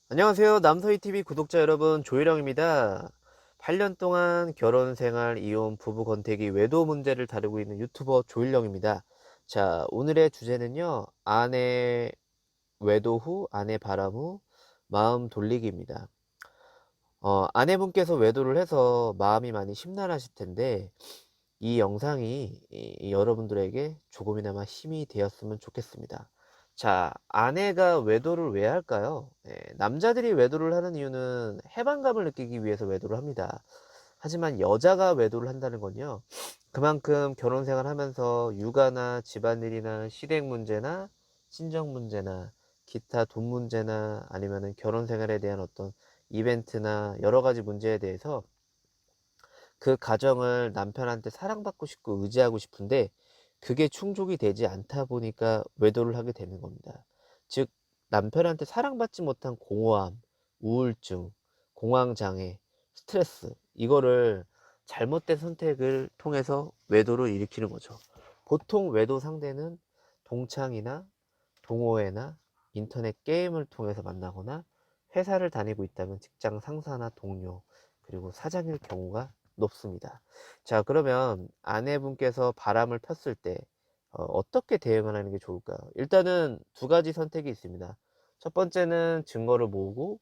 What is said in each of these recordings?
안녕하세요. 남서희TV 구독자 여러분, 조일영입니다. 8년 동안 결혼생활, 이혼, 부부 권태기, 외도 문제를 다루고 있는 유튜버 조일영입니다. 자, 오늘의 주제는요, 아내 외도 후, 아내 바람 후, 마음 돌리기입니다. 아내분께서 외도를 해서 마음이 많이 심란하실 텐데, 이 영상이 여러분들에게 조금이나마 힘이 되었으면 좋겠습니다. 자, 아내가 외도를 왜 할까요? 남자들이 외도를 하는 이유는 해방감을 느끼기 위해서 외도를 합니다. 하지만 여자가 외도를 한다는 건요, 그만큼 결혼 생활하면서 육아나 집안일이나 시댁 문제나 친정 문제나 기타 돈 문제나 아니면은 결혼 생활에 대한 어떤 이벤트나 여러 가지 문제에 대해서 그 가정을 남편한테 사랑받고 싶고 의지하고 싶은데 그게 충족이 되지 않다 보니까 외도를 하게 되는 겁니다. 즉, 남편한테 사랑받지 못한 공허함, 우울증, 공황장애, 스트레스, 이거를 잘못된 선택을 통해서 외도를 일으키는 거죠. 보통 외도 상대는 동창이나 동호회나 인터넷 게임을 통해서 만나거나 회사를 다니고 있다면 직장 상사나 동료, 그리고 사장일 경우가 높습니다. 자, 그러면 아내분께서 바람을 폈을 때 어떻게 대응을 하는 게 좋을까요? 일단은 두 가지 선택이 있습니다. 첫 번째는 증거를 모으고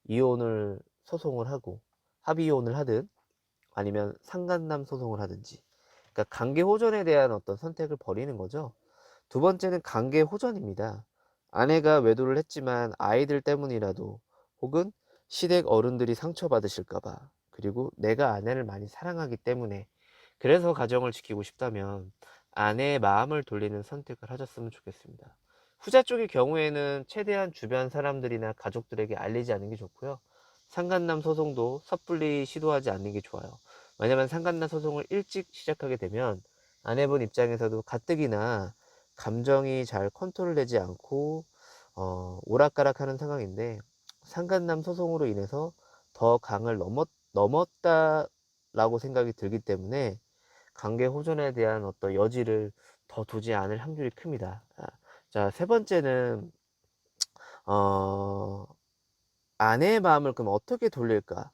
이혼을 소송을 하고 합의 이혼을 하든 아니면 상간남 소송을 하든지, 그러니까 관계 호전에 대한 어떤 선택을 벌이는 거죠. 두 번째는 관계 호전입니다. 아내가 외도를 했지만 아이들 때문이라도, 혹은 시댁 어른들이 상처받으실까봐, 그리고 내가 아내를 많이 사랑하기 때문에, 그래서 가정을 지키고 싶다면 아내의 마음을 돌리는 선택을 하셨으면 좋겠습니다. 후자 쪽의 경우에는 최대한 주변 사람들이나 가족들에게 알리지 않는 게 좋고요. 상간남 소송도 섣불리 시도하지 않는 게 좋아요. 왜냐면 상간남 소송을 일찍 시작하게 되면 아내분 입장에서도 가뜩이나 감정이 잘 컨트롤되지 않고 오락가락하는 상황인데, 상간남 소송으로 인해서 더 강을 넘었다라고 생각이 들기 때문에 관계 호전에 대한 어떤 여지를 더 두지 않을 확률이 큽니다. 자, 세 번째는 어, 아내의 마음을 그럼 어떻게 돌릴까?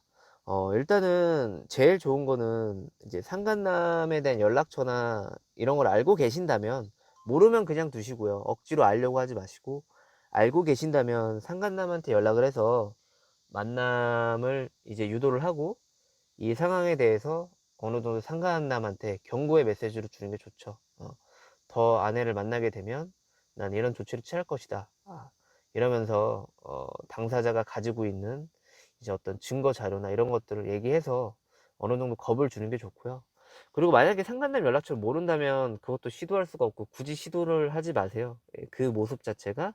일단은 제일 좋은 거는 이제 상간남에 대한 연락처나 이런 걸 알고 계신다면, 모르면 그냥 두시고요. 억지로 알려고 하지 마시고, 알고 계신다면 상간남한테 연락을 해서 만남을 이제 유도를 하고, 이 상황에 대해서 어느 정도 상간남한테 경고의 메시지를 주는 게 좋죠. 더 아내를 만나게 되면 난 이런 조치를 취할 것이다. 이러면서 당사자가 가지고 있는 이제 어떤 증거 자료나 이런 것들을 얘기해서 어느 정도 겁을 주는 게 좋고요. 그리고 만약에 상간남 연락처를 모른다면 그것도 시도할 수가 없고 굳이 시도를 하지 마세요. 그 모습 자체가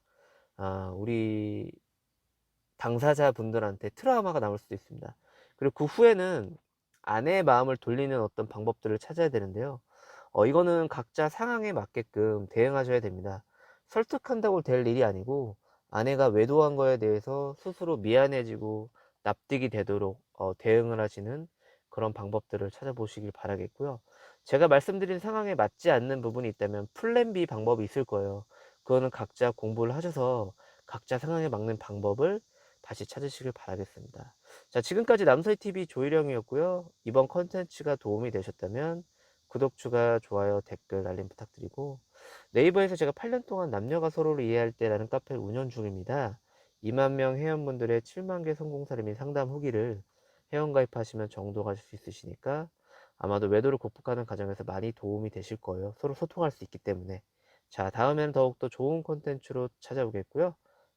우리 당사자분들한테 트라우마가 남을 수도 있습니다. 그리고 그 후에는 아내의 마음을 돌리는 어떤 방법들을 찾아야 되는데요. 이거는 각자 상황에 맞게끔 대응하셔야 됩니다. 설득한다고 될 일이 아니고, 아내가 외도한 거에 대해서 스스로 미안해지고 납득이 되도록 대응을 하시는 그런 방법들을 찾아보시길 바라겠고요. 제가 말씀드린 상황에 맞지 않는 부분이 있다면 플랜 B 방법이 있을 거예요. 그거는 각자 공부를 하셔서 각자 상황에 맞는 방법을 다시 찾으시길 바라겠습니다. 자, 지금까지 남서희TV 조일영이었고요. 이번 컨텐츠가 도움이 되셨다면 구독, 추가, 좋아요, 댓글, 알림 부탁드리고, 네이버에서 제가 8년 동안 남녀가 서로를 이해할 때라는 카페를 운영 중입니다. 2만 명 회원분들의 7만 개 성공 사례 및 상담 후기를 회원가입하시면 정독하실 수 있으시니까 아마도 외도를 극복하는 과정에서 많이 도움이 되실 거예요. 서로 소통할 수 있기 때문에. 자, 다음에는 더욱더 좋은 콘텐츠로 찾아오겠고요.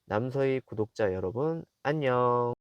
남서희 구독자 여러분, 안녕.